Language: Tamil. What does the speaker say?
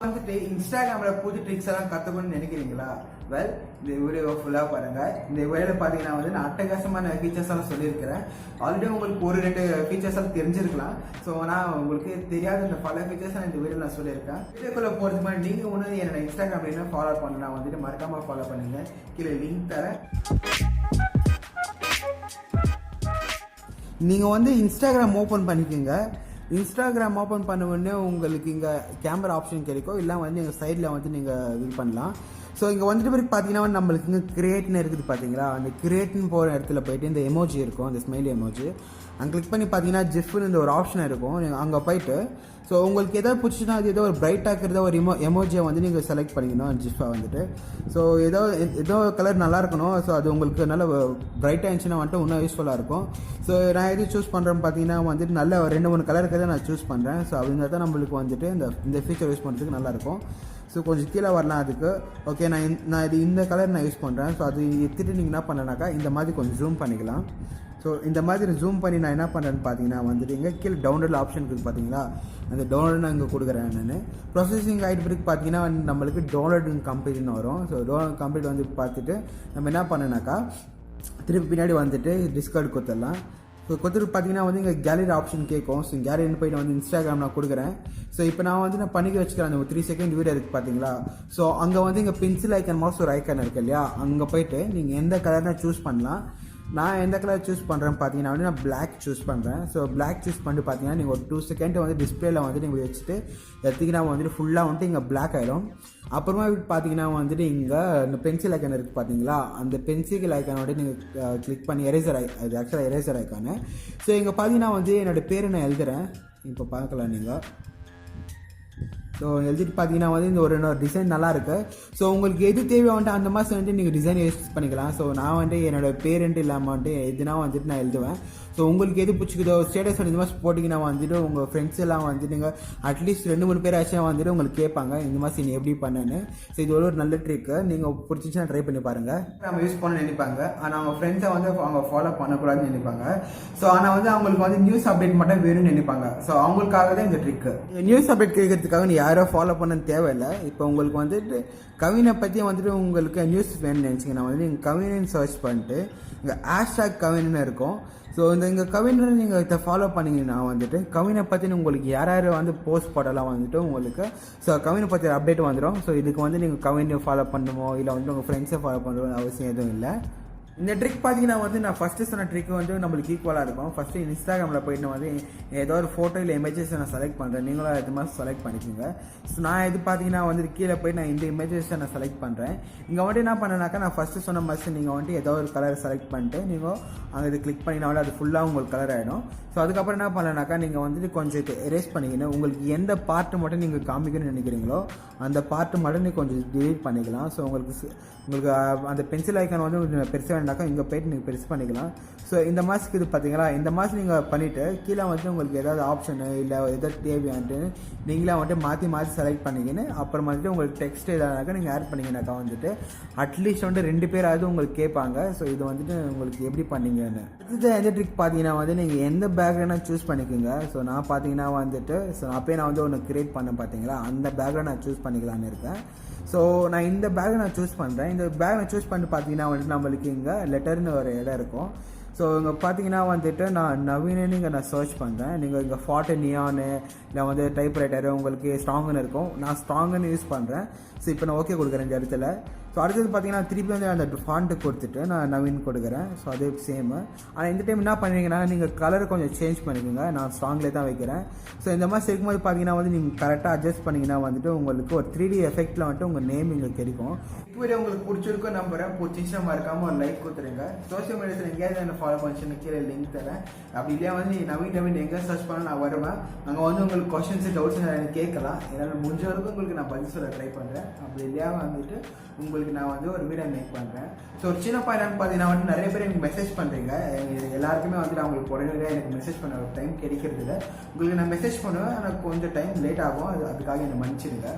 வந்துட்டு இன்ஸ்டாகிராம்ல புது ட்ரிக்ஸ் எல்லாம் கத்துக்கணும்னு நினைக்கிறீங்களா? வெல், இந்த வீடியோ ஃபுல்லா பாருங்க. இந்த வீடியோல பாத்தீங்கன்னா வந்து நான் அட்டகாசமான ஃபீச்சர்ஸ் எல்லாம் சொல்லியிருக்கிறேன். ஆல்ரெடி உங்களுக்கு ஒரு 2 ஃபீச்சர்ஸ் எல்லாம் தெரிஞ்சிருக்கலாம். ஸோ நான் உங்களுக்கு தெரியாத இந்த பல ஃபீச்சர்ஸ் இந்த வீடியோ நான் சொல்லியிருக்கேன். வீடியோக்குள்ள போறதுக்கு முன்னாடி நீங்க ஒன்று என்னோட இன்ஸ்டாகிராம்ல என்ன ஃபாலோ பண்ணலாம் வந்துட்டு மறக்காம ஃபாலோ பண்ணுங்க. கீழே லிங்க் தரேன். நீங்க வந்து இன்ஸ்டாகிராம் ஓபன் பண்ணிக்கோங்க. இன்ஸ்டாகிராம் ஓப்பன் பண்ண உடனே உங்களுக்கு இங்கே கேமரா ஆப்ஷன் கிடைக்கும். இல்லை வந்து எங்கள் சைடில் வந்து நீங்கள் இது பண்ணலாம். ஸோ இங்கே வந்துட்டு பிறகு பார்த்தீங்கன்னா நம்மளுக்கு இங்கே கிரியேட்னு இருக்குது பார்த்தீங்களா? அந்த கிரியேட்னு போகிற இடத்துல போயிட்டு இந்த எமோஜி இருக்கும், அந்த ஸ்மைலி எமோஜி. அங்கே கிளிக் பண்ணி பார்த்தீங்கன்னா ஜிஃப்னு இந்த ஒரு ஆப்ஷன் இருக்கும். நீங்கள் அங்கே போயிட்டு ஸோ உங்களுக்கு எதாவது பிடிச்சின்னா அது ஏதோ ஒரு பிரைட்டாக இருக்கிறத ஒரு எமோஜியை வந்து நீங்கள் செலக்ட் பண்ணிக்கணும் ஜிஃபாக வந்துட்டு. ஸோ ஏதோ கலர் நல்லா இருக்கணும். ஸோ அது உங்களுக்கு நல்ல பிரைட்டாக இருந்துச்சுன்னா வந்துட்டு இன்னும் யூஸ்ஃபுல்லாக இருக்கும். ஸோ நான் எது சூஸ் பண்ணுறேன் பார்த்தீங்கன்னா வந்துட்டு நல்ல 2-3 கலர் இருக்கிறத நான் சூஸ் பண்ணுறேன். ஸோ அப்படின்னா தான் நம்மளுக்கு வந்துட்டு இந்த ஃபீச்சர் யூஸ் பண்ணுறதுக்கு நல்லாயிருக்கும். ஸோ கொஞ்சம் கீழே வரலாம் அதுக்கு. ஓகே, நான் இந்த கலர் நான் யூஸ் பண்ணுறேன். ஸோ அது எடுத்துகிட்டு நீங்கள் என்ன பண்ணனாக்கா இந்த மாதிரி கொஞ்சம் ஜூம் பண்ணிக்கலாம். ஸோ இந்த மாதிரி ஜூம் பண்ணி நான் என்ன பண்ணுறேன்னு பார்த்தீங்கன்னா வந்துட்டு இங்கே கீழே டவுன்லோட் ஆப்ஷன் இருக்குது பார்த்தீங்களா? அந்த டவுன்லோட் நான் இங்கே கொடுக்குறேன். நான் ப்ரொசஸிங் ஆகிட்டு பிறகு பார்த்தீங்கன்னா நம்மளுக்கு டவுன்லோடிங் கம்ப்ளீட்னு வரும். ஸோ டவுன்லோட் கம்ப்ளீட் வந்து பார்த்துட்டு நம்ம என்ன பண்ணனாக்கா திருப்பி பின்னாடி வந்துட்டு டிஸ்கார்ட் கொடுத்துடலாம். ஸோ கொடுத்துட்டு பார்த்தீங்கன்னா வந்து இங்கே கேலரி ஆப்ஷன் கேட்கும். ஸோ கேலரின்னு போய்ட்டு வந்து இன்ஸ்டாகிராம் நான் கொடுக்குறேன். ஸோ இப்போ நான் பண்ணிக்க வச்சுக்கிறேன். அந்த 3 செகண்ட் வீடியோ இருக்குது பார்த்தீங்களா? ஸோ அங்கே வந்து இங்கே பென்சில் ஐக்கன் மவுஸ் ஒரு ஐக்கன் இருக்குது இல்லையா? அங்கே போய்ட்டு நீங்கள் எந்த கலர்னா சூஸ் பண்ணலாம். நான் எந்த கலர் சூஸ் பண்ணுறேன்னு பார்த்தீங்கன்னா வந்து நான் பிளாக் சூஸ் பண்ணுறேன். ஸோ பிளாக் சூஸ் பண்ணிட்டு பார்த்தீங்கன்னா நீங்கள் ஒரு 2 செகண்ட் வந்து டிஸ்பிளேல வந்துட்டு நீங்கள் வச்சுட்டு எடுத்திங்கன்னா வந்துட்டு ஃபுல்லாக வந்துட்டு இங்கே பிளாக் ஆகிடும். அப்புறமா பார்த்தீங்கன்னா வந்துட்டு இங்கே இந்த பென்சில் ஐக்கான் இருக்குது பார்த்தீங்களா? அந்த பென்சில் ஐக்கான் வந்துட்டு நீங்கள் கிளிக் பண்ணி எரேசர் அது ஆக்சுவலாக எரேசர் ஐக்கானு. ஸோ இங்கே பார்த்தீங்கன்னா வந்து என்னோடய பேரை நான் எழுதுகிறேன். இப்போ பார்க்கலாம் நீங்கள். ஸோ எழுதிட்டு பார்த்தீங்கன்னா வந்து இந்த ஒரு டிசைன் நல்லா இருக்கு. ஸோ உங்களுக்கு எது தேவை வந்துட்டு அந்த மாதிரி வந்துட்டு நீங்கள் டிசைன் யூஸ் பண்ணிக்கலாம். ஸோ நான் வந்துட்டு என்னோட பேரண்ட் இல்லாமல் வந்துட்டு எதுனா வந்துட்டு நான் எழுதுவேன். ஸோ உங்களுக்கு எது பிடிச்சிக்குதோ ஸ்டேட்டஸ் இந்த மாதிரி போட்டிங்கன்னா வந்துட்டு உங்கள் ஃப்ரெண்ட்ஸ் எல்லாம் வந்துட்டு நீங்கள் அட்லீஸ்ட் 2-3 பேர் ஆச்சும் வந்துட்டு உங்களுக்கு கேட்பாங்க இந்த மாதிரி நீ எப்படி பண்ணேன்னு. ஸோ இது ஒரு நல்ல ட்ரிக்கு. நீங்கள் பிடிச்சிச்சுன்னா ட்ரை பண்ணி பாருங்கள். நம்ம யூஸ் பண்ண நினைப்பாங்க, ஆனால் அவங்க ஃப்ரெண்ட்ஸை வந்து அவங்க ஃபாலோ பண்ணக்கூடாதுன்னு நினைப்பாங்க. ஸோ ஆனால் வந்து அவங்களுக்கு வந்து நியூஸ் அப்டேட் மட்டும் வேணும்னு நினைப்பாங்க. ஸோ அவங்களுக்காக தான் இந்த ட்ரிக்கு. நியூஸ் அப்டேட் கேட்கறதுக்காக நீ யாரோ ஃபாலோ பண்ணன்னு தேவையில்லை. இப்போ உங்களுக்கு வந்துட்டு கவினை பற்றி வந்துட்டு உங்களுக்கு நியூஸ் வேணும்னு நினச்சிங்கன்னா வந்து நீங்கள் கவினன்னு சர்ச் பண்ணிட்டு இங்கே ஹேஷ்டாக் கவின்னு இருக்கும். ஸோ இங்கே கவினை நீங்கள் இதை ஃபாலோ பண்ணிங்கன்னா வந்துட்டு கவினை பற்றின உங்களுக்கு யார் வந்து போஸ்ட் போடலாம் வந்துட்டு உங்களுக்கு ஸோ கவினை பற்றி அப்டேட் வந்துடும். ஸோ இதுக்கு வந்து நீங்கள் கவினை ஃபாலோ பண்ணணுமோ இல்லை வந்து உங்கள் ஃப்ரெண்ட்ஸை ஃபாலோ பண்ணணும் அவசியம் எதுவும் இல்லை. இந்த ட்ரிக் பார்த்தீங்கன்னா வந்து நான் ஃபஸ்ட்டு சொன்ன ட்ரிக் வந்து நம்மளுக்கு ஈக்குவலாக இருக்கும். ஃபஸ்ட்டு இன்ஸ்டாகிராமில் போயிட்டு வந்து ஏதோ ஒரு ஃபோட்டோ இல்லை இமேஜஸ் நான் செலக்ட் பண்ணுறேன். நீங்களும் இது மாதிரி செலக்ட் பண்ணிக்கோங்க. ஸோ நான் இது பார்த்தீங்கன்னா வந்து கீழே போய் நான் இந்த இமேஜஸை நான் செலக்ட் பண்ணுறேன். இங்கே வந்துட்டு என்ன பண்ணேனாக்கா நான் ஃபஸ்ட்டு சொன்ன மாதிரி நீங்கள் வந்துட்டு ஏதோ ஒரு கலர் செலக்ட் பண்ணிட்டு நீங்கள் அங்கே இது கிளிக் பண்ணினா அது ஃபுல்லாக உங்களுக்கு கலர் ஆகிடும். ஸோ அதுக்கப்புறம் என்ன பண்ணலனாக்கா நீங்கள் வந்துட்டு கொஞ்சம் எரேஸ் பண்ணிக்கணும். உங்களுக்கு எந்த பார்ட்டு மட்டும் நீங்கள் காமிக்கணும்னு நினைக்கிறீங்களோ அந்த பார்ட்டு மட்டும் நீங்கள் கொஞ்சம் டிலீட் பண்ணிக்கலாம். ஸோ உங்களுக்கு அந்த பென்சில் ஐக்கான் வந்து பெருசாக வேண்டாக்கா இங்கே போய்ட்டு நீங்கள் பெருசு பண்ணிக்கலாம். ஸோ இந்த மாதத்துக்கு இது பார்த்தீங்களா? இந்த மாதம் நீங்கள் பண்ணிவிட்டு கீழே வந்து உங்களுக்கு ஏதாவது ஆப்ஷனு இல்லை எதாவது தேவையான்ட்டு நீங்களே வந்துட்டு மாற்றி செலக்ட் பண்ணிக்கின்னு அப்புறம் வந்துட்டு உங்களுக்கு டெக்ஸ்ட் எதானாக்கா நீங்கள் ஆட் பண்ணிங்கனாக்கா வந்துட்டு அட்லீஸ்ட் வந்துட்டு 2 பேராவது உங்களுக்கு கேட்பாங்க. ஸோ இது வந்துட்டு உங்களுக்கு எப்படி பண்ணீங்கன்னு. அடுத்தது எந்த ட்ரிக் பார்த்தீங்கன்னா வந்து நீங்கள் எந்த பேக்ரவுண்டாக சூஸ் பண்ணிக்கோங்க. ஸோ நான் பார்த்தீங்கன்னா வந்துட்டு அப்பயே நான் வந்து ஒன்று கிரியேட் பண்ணேன் பார்த்தீங்களா? அந்த பேக்ரவுண்ட் நான் சூஸ் பண்ணிக்கலான்னு இருக்கேன். ஸோ நான் இந்த பேக்கை நான் சூஸ் பண்ணுறேன். இந்த பேக் நான் சூஸ் பண்ணி பார்த்தீங்கன்னா வந்துட்டு நம்மளுக்கு இங்கே லெட்டர்னு ஒரு இடம் இருக்கும். ஸோ இங்கே பார்த்தீங்கன்னா வந்துட்டு நான் நவீனன்னு இங்கே நான் சர்ச் பண்ணுறேன். நீங்கள் இங்கே ஃபாட்டு நியானு இல்லை வந்து டைப்ரைட்டரு உங்களுக்கு ஸ்ட்ராங்குன்னு இருக்கும். நான் ஸ்ட்ராங்குன்னு யூஸ் பண்ணுறேன். ஸோ இப்போ நான் ஓகே கொடுக்குறேன் இந்த இடத்துல. ஸோ அடுத்தது பார்த்தீங்கன்னா திருப்பி வந்து அந்த ஃபாண்ட்டு கொடுத்துட்டு நான் நவீன் கொடுக்குறேன். ஸோ அதே சேமு. ஆனால் இந்த டைம் என்ன பண்ணுறீங்கன்னா நீங்கள் கலரை கொஞ்சம் சேஞ்ச் பண்ணிக்கோங்க. நான் ஸ்ட்ராங்லேயே தான் வைக்கிறேன். ஸோ இந்த மாதிரி இருக்கும்போது பார்த்தீங்கன்னா வந்து நீங்கள் கரெக்டாக அட்ஜஸ்ட் பண்ணிங்கன்னா வந்துட்டு உங்களுக்கு ஒரு 3D எஃபெக்டில் வந்துட்டு உங்கள் நேம் இங்கே கிடைக்கும். வீடியோ உங்களுக்கு பிடிச்சிருக்கும் நம்புறேன். பிடிச்சிச்சா மறக்காம ஒரு லைக் கொடுத்துருங்க. சோஷியல் மீடியாவில் எங்கேயாவது என்ன ஃபாலோ பண்ணிச்சுன்னு கீழே லிங்க் தரேன். அப்படி இல்லையா வந்து நவீன் எங்கே சர்ச் பண்ண நான் வருவேன். அங்கே வந்து உங்களுக்கு கொஸ்டின்ஸ் டவுட்ஸ் எனக்கு கேட்கலாம். என்னால் முடிஞ்ச வரைக்கும் உங்களுக்கு நான் பதில் சொல்ல ட்ரை பண்ணுறேன். அப்படி இல்லையா வந்துட்டு உங்களுக்கு நான் வந்து ஒரு வீடியோ மேக் பண்ணுறேன். ஸோ ஒரு சின்ன பாயிண்ட் பார்த்தீங்கன்னா வந்து நிறைய பேர் எனக்கு மெசேஜ் பண்ணுறீங்க. எல்லாருக்குமே வந்துட்டு அவங்களுக்கு உடனே எனக்கு மெசேஜ் பண்ண ஒரு டைம் கிடைக்கிறது இல்லை. உங்களுக்கு நான் மெசேஜ் பண்ணுவேன். எனக்கு கொஞ்சம் டைம் லேட் ஆகும். அதுக்காக என்னை மன்னிச்சிடுங்க.